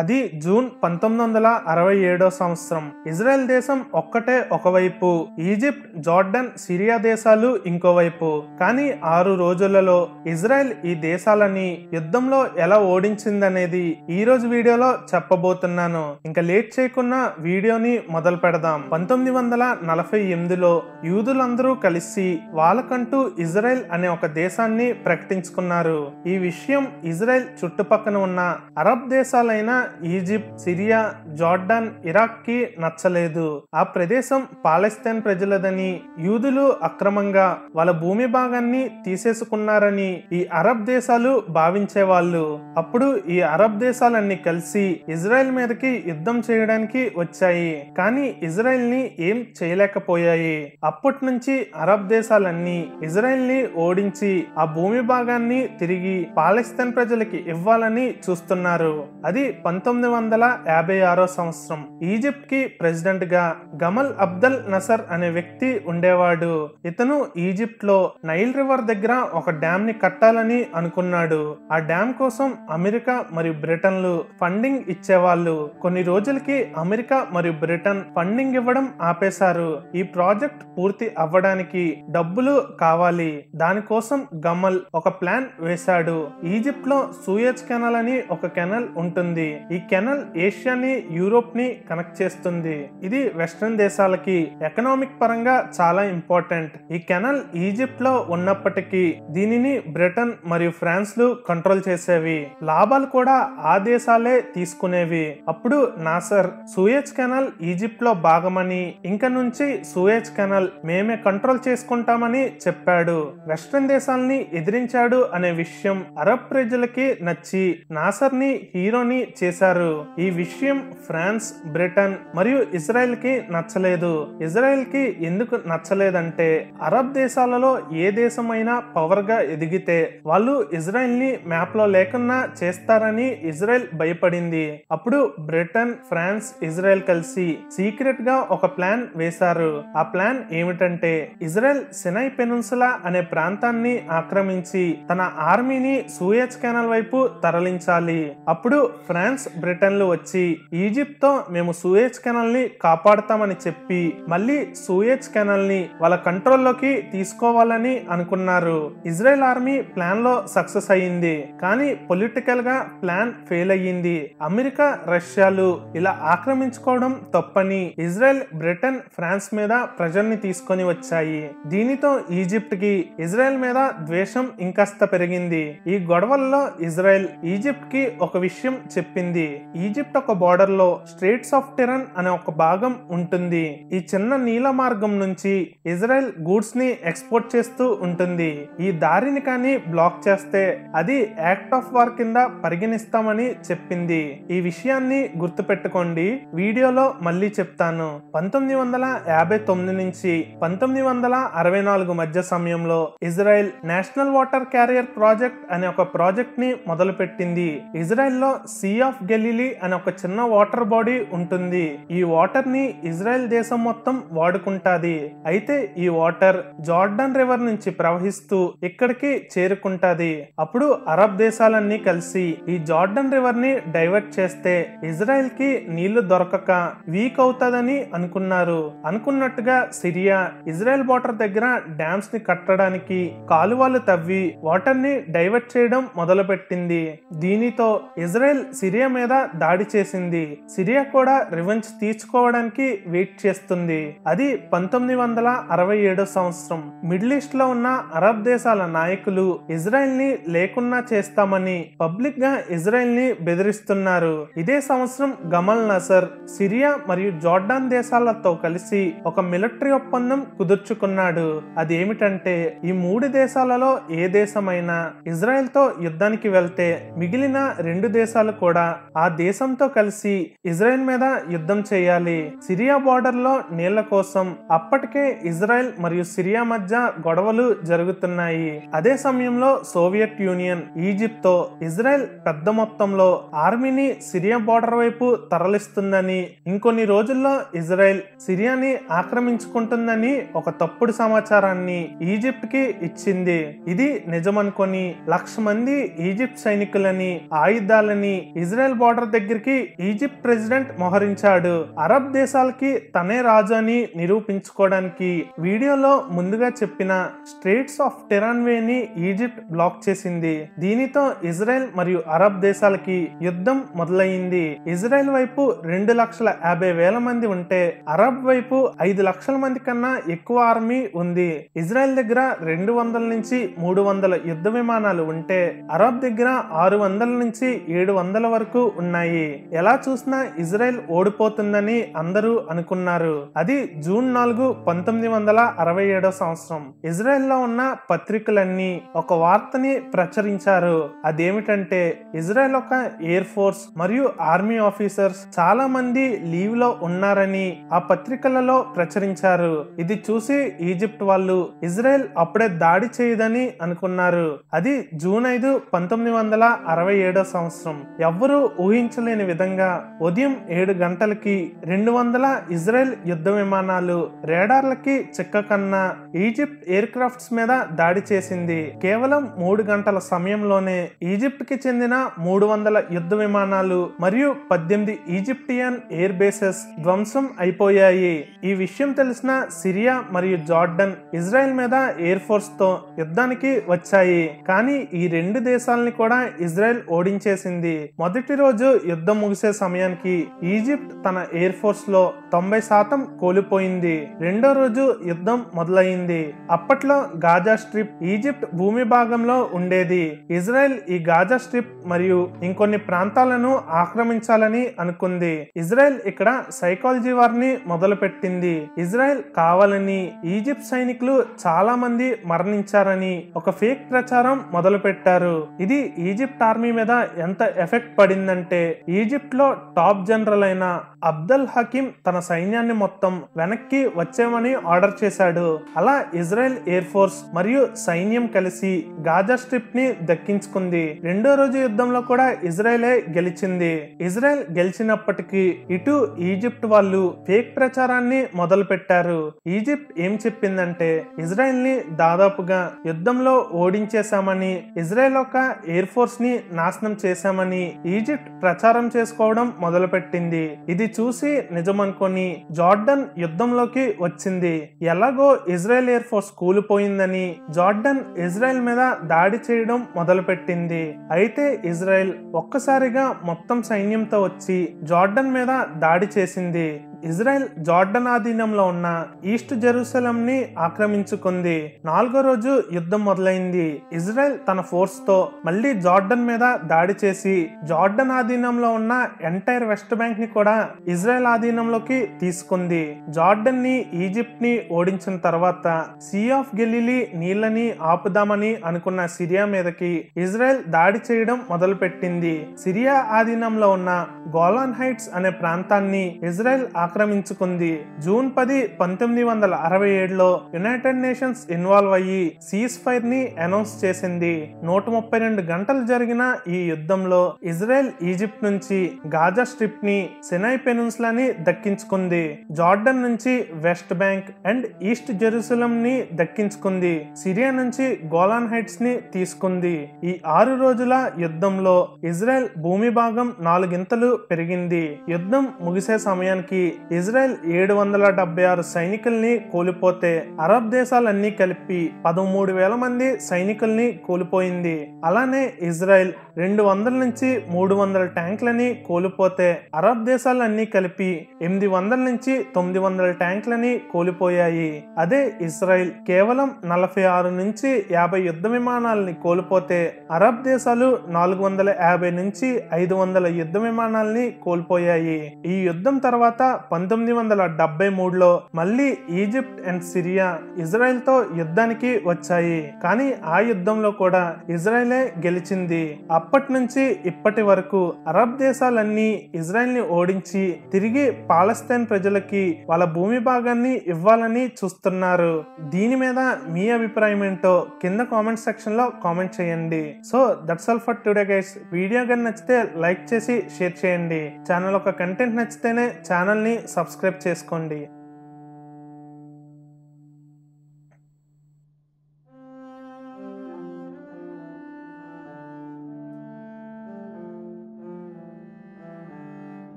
అది జూన్ 1967 సంవత్సరం. ఇజ్రాయెల్ దేశం ఒక్కటే ఒకవైపు, ఈజిప్ట్, జార్డన్, సిరియా దేశాలు ఇంకోవైపు. కానీ 6 రోజులలో ఇజ్రాయెల్ ఈ దేశాలని యుద్ధంలో ఎలా ఓడించిందనేది ఈ రోజు వీడియోలో చెప్పబోతున్నాను. ఇంకా లేట్ చేయకుండా వీడియోని మొదలు పెడదాం. 1948లో యూదులందరూ కలిసి వాళ్ళకంటూ ఇజ్రాయెల్ అనే ఒక దేశాన్ని ప్రకటించుకున్నారు. ఈ విషయం ఇజ్రాయెల్ చుట్టుపక్కన ఉన్న అరబ్ దేశాలైన ఈజిప్ట్, సిరియా, జార్డన్, ఇరాక్ కి నచ్చలేదు. ఆ ప్రదేశం పాలస్తీన్ ప్రజలదని, యూదులు అక్రమంగా వాళ్ళ భూమి భాగాన్ని తీసేసుకున్నారని ఈ అరబ్ దేశాలు భావించేవాళ్ళు. అప్పుడు ఈ అరబ్ దేశాలన్నీ కలిసి ఇజ్రాయెల్ మీదకి యుద్ధం చేయడానికి వచ్చాయి. కానీ ఇజ్రాయెల్ ని ఏం చేయలేకపోయాయి. అప్పటి నుంచి అరబ్ దేశాలన్నీ ఇజ్రాయెల్ ని ఓడించి ఆ భూమి భాగాన్ని తిరిగి పాలస్తీన్ ప్రజలకి ఇవ్వాలని చూస్తున్నారు. అది 1956 సంవత్సరం. ఈజిప్ట్ కి ప్రెసిడెంట్ గా గమల్ అబ్దల్ నసర్ అనే వ్యక్తి ఉండేవాడు. ఇతను ఈజిప్ట్ లో నైల్ రివర్ దగ్గర ఒక డ్యామ్ ని కట్టాలని అనుకున్నాడు. ఆ డ్యామ్ కోసం అమెరికా మరియు బ్రిటన్లు ఫండింగ్ ఇచ్చేవాళ్ళు. కొన్ని రోజులకి అమెరికా మరియు బ్రిటన్ ఫండింగ్ ఇవ్వడం ఆపేశారు. ఈ ప్రాజెక్ట్ పూర్తి అవ్వడానికి డబ్బులు కావాలి. దానికోసం గమల్ ఒక ప్లాన్ వేశాడు. ఈజిప్ట్ లో సూయజ్ కెనాల్ అని ఒక కెనాల్ ఉంటుంది. ఈ కెనాల్ ఏషియాని, యూరోప్ ని కనెక్ట్ చేస్తుంది. ఇది వెస్ట్రన్ దేశాలకి ఎకనామిక్ పరంగా చాలా ఇంపార్టెంట్. ఈ కెనాల్ ఈజిప్ట్ లో ఉన్నప్పటికీ దీనిని బ్రిటన్ మరియు ఫ్రాన్స్ లు కంట్రోల్ చేసేవి. లాభాలు కూడా ఆ దేశాలే తీసుకునేవి. అప్పుడు నాసర్ సూయజ్ కెనాల్ ఈజిప్ట్ లో భాగమని, ఇంక నుంచి సూయజ్ కెనాల్ మేమే కంట్రోల్ చేసుకుంటామని చెప్పాడు. వెస్ట్రన్ దేశాలని ఎదిరించాడు అనే విషయం అరబ్ ప్రజలకి నచ్చి నాసర్ ని హీరోని చేశారు. ఈ విషయం ఫ్రాన్స్, బ్రిటన్ మరియు ఇజ్రాయెల్ కి నచ్చలేదు. ఇజ్రాయెల్ కి ఎందుకు నచ్చలేదంటే అరబ్ దేశాలలో ఏ దేశమైనా పవర్ గా ఎదిగితే వాళ్ళు ఇజ్రాయెల్ ని మ్యాప్ లో లేకుండా చేస్తారని ఇజ్రాయెల్ భయపడింది. అప్పుడు బ్రిటన్, ఫ్రాన్స్, ఇజ్రాయెల్ కలిసి సీక్రెట్ గా ఒక ప్లాన్ వేశారు. ఆ ప్లాన్ ఏమిటంటే ఇజ్రాయెల్ సినై పెనిన్సులా అనే ప్రాంతాన్ని ఆక్రమించి తన ఆర్మీని సూయజ్ కెనాల్ వైపు తరలించాలి. అప్పుడు ఫ్రాన్స్, బ్రిటన్లు వచ్చి ఈజిప్ట్ తో మేము సూయజ్ కెనాల్ ని కాపాడుతామని చెప్పి మళ్ళీ సూయజ్ కెనాల్ ని వాళ్ళ కంట్రోల్లోకి తీసుకోవాలని అనుకున్నారు. ఇజ్రాయెల్ ఆర్మీ ప్లాన్ లో సక్సెస్ అయ్యింది. కానీ పొలిటికల్ గా ప్లాన్ ఫెయిల్ అయ్యింది. అమెరికా, రష్యాలు ఇలా ఆక్రమించుకోవడం తప్పని ఇజ్రాయెల్, బ్రిటన్, ఫ్రాన్స్ మీద ప్రజల్ని తీసుకొని వచ్చాయి. దీనితో ఈజిప్ట్ కి ఇజ్రాయెల్ మీద ద్వేషం ఇంకాస్త పెరిగింది. ఈ గొడవల్లో ఇజ్రాయెల్ ఈజిప్ట్ కి ఒక విషయం చెప్పింది. ఈజిప్ట్ ఒక బోర్డర్ లో స్ట్రెయిట్స్ ఆఫ్ టెరన్ అనే ఒక భాగం ఉంటుంది. ఈ చిన్న నీల మార్గం నుంచి ఇజ్రాయెల్ గూడ్స్ ని ఎక్స్పోర్ట్ చేస్తూ ఉంటుంది. ఈ దారిని కానీ బ్లాక్ చేస్తే అది యాక్ట్ ఆఫ్ వార్ కింద పరిగణిస్తామని చెప్పింది. ఈ విషయాన్ని గుర్తుపెట్టుకోండి. వీడియోలో మళ్ళీ చెప్తాను. 1959 నుంచి 1964 మధ్య సమయంలో Israel national water carrier project అనే ఒక ప్రాజెక్ట్ ని మొదలు పెట్టింది. ఇజ్రాయెల్ లో సీ ఆఫ్ గెలీలీ అనే ఒక చిన్న వాటర్ బాడీ ఉంటుంది. ఈ వాటర్ ని ఇజ్రాయెల్ దేశం మొత్తం వాడుకుంటాది. అయితే ఈ వాటర్ జార్డన్ రివర్ నుంచి ప్రవహిస్తూ ఇక్కడికి చేరుకుంటాది. అప్పుడు అరబ్ దేశాలన్నీ కలిసి ఈ జార్డన్ రివర్ ని డైవర్ట్ చేస్తే ఇజ్రాయెల్ కి నీళ్లు దొరకక వీక్ అవుతాదని అనుకున్నారు. అనుకున్నట్టుగా సిరియా ఇజ్రాయెల్ బోర్డర్ దగ్గర డ్యామ్స్ ని కట్టడానికి కాలువలు తవ్వి వాటర్ ని డైవర్ట్ చేయడం మొదలు పెట్టింది. దీనితో ఇజ్రాయెల్ సిరియా మీద దాడి చేసింది. సిరియా కూడా రివెంజ్ తీర్చుకోవడానికి వెయిట్ చేస్తుంది. అది 1967 సంవత్సరం. మిడిల్ ఈస్ట్ లో ఉన్న అరబ్ దేశాల నాయకులు ఇజ్రాయెల్ ని లేకున్నా చేస్తామని పబ్లిక్ గా ఇజ్రాయెల్ ని బెదిరిస్తున్నారు. ఇదే సంవత్సరం గమల్ నసర్ సిరియా మరియు జార్డాన్ దేశాలతో కలిసి ఒక మిలిటరీ ఒప్పందం కుదుర్చుకున్నాడు. అదేమిటంటే ఈ 3 దేశాలలో ఏ దేశమైనా ఇజ్రాయెల్ తో యుద్ధానికి వెళ్తే మిగిలిన 2 దేశాలు కూడా ఆ దేశంతో కలిసి ఇజ్రాయెల్ మీద యుద్ధం చేయాలి. సిరియా బోర్డర్ లో నీళ్ల కోసం అప్పటికే ఇజ్రాయెల్ మరియు సిరియా మధ్య గొడవలు జరుగుతున్నాయి. అదే సమయంలో సోవియట్ యూనియన్ ఈజిప్ట్ తో ఇజ్రాయెల్ పెద్ద మొత్తంలో ఆర్మీని సిరియా బోర్డర్ వైపు తరలిస్తుందని, ఇంకొన్ని రోజుల్లో ఇజ్రాయెల్ సిరియాని ఆక్రమించుకుంటుందని ఒక తప్పుడు సమాచారాన్ని ఈజిప్ట్ కి ఇచ్చింది. ఇది నిజమనుకొని 1,00,000 మంది ఈజిప్ట్ సైనికులని, ఆయుధాలని ఇజ్రాయెల్ ఇజ్రాయెల్ బార్డర్ దగ్గరికి ఈజిప్ట్ ప్రెసిడెంట్ మోహరించాడు. అరబ్ దేశాలకి తనే రాజు అని నిరూపించుకోవడానికి వీడియోలో ముందుగా చెప్పిన స్ట్రెయిట్స్ ఆఫ్ టెరాన్వే ని ఈజిప్ట్ బ్లాక్ చేసింది. దీనితో ఇజ్రాయెల్ మరియు అరబ్ దేశాలకి యుద్ధం మొదలైంది. ఇజ్రాయెల్ వైపు 2,50,000 మంది ఉంటే అరబ్ వైపు 5 లక్షల మంది కన్నా ఎక్కువ ఆర్మీ ఉంది. ఇజ్రాయెల్ దగ్గర 200 నుంచి 300 యుద్ధ విమానాలు ఉంటే అరబ్ దగ్గర 600 నుంచి 700 వరకు ఉన్నాయి. ఎలా చూసినా ఇజ్రాయెల్ ఓడిపోతుందని అందరూ అనుకున్నారు. అది జూన్ 4, 1967 సంవత్సరం. ఇజ్రాయెల్ లో ఉన్న పత్రికలన్నీ ఒక వార్తని ప్రచురించారు. అదేమిటంటే ఇజ్రాయెల్ ఒక ఎయిర్ ఫోర్స్ మరియు ఆర్మీ ఆఫీసర్స్ చాలా మంది లీవ్ లో ఉన్నారని ఆ పత్రికలలో ప్రచురించారు. ఇది చూసి ఈజిప్ట్ వాళ్ళు ఇజ్రాయెల్ అప్పుడే దాడి చేయదని అనుకున్నారు. అది జూన్ 5, 1967 సంవత్సరం. ఎవ్వరూ ఊహించలేని విధంగా ఉదయం 7 గంటలకి 200 ఇజ్రాయెల్ యుద్ధ విమానాలు రేడార్లకి చిక్కకన్నా ఈజిప్ట్ ఎయిర్ క్రాఫ్ట్స్ మీద దాడి చేసింది. కేవలం 3 గంటల సమయంలోనే ఈజిప్ట్ కి చెందిన 300 యుద్ధ విమానాలు మరియు 18 ఈజిప్టియన్ ఎయిర్ బేసెస్ ధ్వంసం అయిపోయాయి. ఈ విషయం తెలిసిన సిరియా మరియు జార్డన్ ఇజ్రాయెల్ మీద ఎయిర్ ఫోర్స్ తో యుద్ధానికి వచ్చాయి. కానీ ఈ 2 దేశాలని కూడా ఇజ్రాయెల్ ఓడించేసింది. మొదటి రోజు యుద్ధం ముగిసే సమయానికి ఈజిప్ట్ తన ఎయిర్ ఫోర్స్ లో 90% కోల్పోయింది. రెండో రోజు యుద్ధం మొదలైంది. అప్పట్లో గాజా స్ట్రిప్ ఈజిప్ట్ భూమి భాగంలో ఉండేది. ఇజ్రాయెల్ ఈ గాజా స్ట్రిప్ మరియు ఇంకొన్ని ప్రాంతాలను ఆక్రమించాలని అనుకుంది. ఇజ్రాయెల్ ఇక్కడ సైకాలజీ వారిని మొదలు పెట్టింది. ఇజ్రాయెల్ కావాలని ఈజిప్ట్ సైనికులు చాలా మంది మరణించారని ఒక ఫేక్ ప్రచారం మొదలు పెట్టారు. ఇది ఈజిప్ట్ ఆర్మీ మీద ఎంత ఎఫెక్ట్ పడిందంటే ఈజిప్ట్ లో టాప్ జనరల్ అయిన అబ్దుల్ హకీం తన సైన్యాన్ని మొత్తం వెనక్కి వచ్చేమని ఆర్డర్ చేశాడు. అలా ఇజ్రాయెల్ ఎయిర్ ఫోర్స్ మరియు సైన్యం కలిసి గాజా స్ట్రిప్ ని దక్కించుకుంది. రెండో రోజు యుద్ధంలో కూడా ఇజ్రాయెలే గెలిచింది. ఇజ్రాయెల్ గెలిచినప్పటికీ ఇటు ఈజిప్ట్ వాళ్ళు ఫేక్ ప్రచారాన్ని మొదలు పెట్టారు. ఈజిప్ట్ ఏం చెప్పిందంటే ఇజ్రాయెల్ ని దాదాపుగా యుద్ధంలో ఓడించేశామని, ఇజ్రాయెల్ ఒక ఎయిర్ ఫోర్స్ ని నాశనం చేశామని ఈజిప్ట్ ప్రచారం చేసుకోవడం మొదలు పెట్టింది. ఇది చూసి నిజమనుకొని జార్డన్ యుద్ధంలోకి వచ్చింది. ఎలాగో ఇజ్రాయెల్ ఎయిర్ ఫోర్స్ కూలిపోయిందని జార్డన్ ఇజ్రాయెల్ మీద దాడి చేయడం మొదలు పెట్టింది. అయితే ఇజ్రాయెల్ ఒక్కసారిగా మొత్తం సైన్యంతో వచ్చి జార్డన్ మీద దాడి చేసింది. ఇజ్రాయెల్ జార్డన్ ఆధీనంలో ఉన్న ఈస్ట్ జెరూసలం ని ఆక్రమించుకుంది. 4వ రోజు యుద్ధం మొదలైంది. ఇజ్రాయెల్ తన ఫోర్స్ తో మళ్ళీ జార్డన్ మీద దాడి చేసి జార్డన్ ఆధీనంలో ఉన్న ఎంటైర్ వెస్ట్ బ్యాంక్ ని కూడా ఇజ్రాయెల్ ఆధీనంలోకి తీసుకుంది. జార్డన్ ని ఈజిప్ట్ ని ఓడించిన తర్వాత సీ ఆఫ్ గెలిలీ నీళ్లని ఆపుదామని అనుకున్న సిరియా మీదకి ఇజ్రాయెల్ దాడి చేయడం మొదలు పెట్టింది. సిరియా ఆధీనంలో ఉన్న గోలాన్ హైట్స్ అనే ప్రాంతాన్ని ఇజ్రాయెల్ ఆక్రమించుకుంది. జూన్ 10, 1967లో యునైటెడ్ నేషన్స్ ఇన్వాల్వ్ అయ్యి సీజ్ ఫైర్ ని అనౌన్స్ చేసింది. 132 గంటలు జరిగిన ఈ యుద్ధంలో ఇజ్రాయెల్ ఈజిప్ట్ నుంచి గాజా స్ట్రిప్ ని, సినాయ్ పెనిన్సులాని దక్కించుకుంది. జార్డన్ నుంచి West Bank and East Jerusalem ని దక్కించుకుంది. సిరియా నుంచి గోలాన్ హైట్స్ ని తీసుకుంది. ఈ 6 రోజుల యుద్ధంలో ఇజ్రాయెల్ భూమి భాగం 4 గింతలు పెరిగింది. యుద్ధం ముగిసే సమయానికి ఇజ్రాయెల్ 776 సైనికుల్ని కోల్పోతే అరబ్ దేశాలన్నీ కలిపి 13,000 మంది సైనికుల్ని కోల్పోయింది. అలానే ఇజ్రాయెల్ 200 నుంచి 300 ట్యాంకులని కోల్పోతే అరబ్ దేశాలన్నీ కలిపి 800 నుంచి 900 ట్యాంకులని కోల్పోయాయి. అదే ఇజ్రాయెల్ కేవలం 46 నుంచి 50 యుద్ధ విమానాలని కోల్పోతే అరబ్ దేశాలు 450 నుంచి 500 యుద్ధ విమానాలని కోల్పోయాయి. ఈ యుద్ధం తర్వాత 1973లో మళ్ళీ ఈజిప్ట్ అండ్ సిరియా ఇజ్రాయెల్ తో యుద్ధానికి వచ్చాయి. కానీ ఆ యుద్ధంలో కూడా ఇజ్రాయెలే గెలిచింది. అప్పటి నుంచి ఇప్పటి వరకు అరబ్ దేశాలన్నీ ఇజ్రాయెల్ ని ఓడించి తిరిగి పాలస్తీన్ ప్రజలకి వాళ్ళ భూమి భాగాన్ని ఇవ్వాలని చూస్తున్నారు. దీని మీద మీ అభిప్రాయం ఏంటో కింద కామెంట్ సెక్షన్ లో కామెంట్ చేయండి. So that's all for today guys. Video కానీ నచ్చితే లైక్ చేసి షేర్ చేయండి. ఛానల్ ఒక కంటెంట్ నచ్చితేనే ఛానల్ ని సబ్స్క్రైబ్ చేసుకోండి.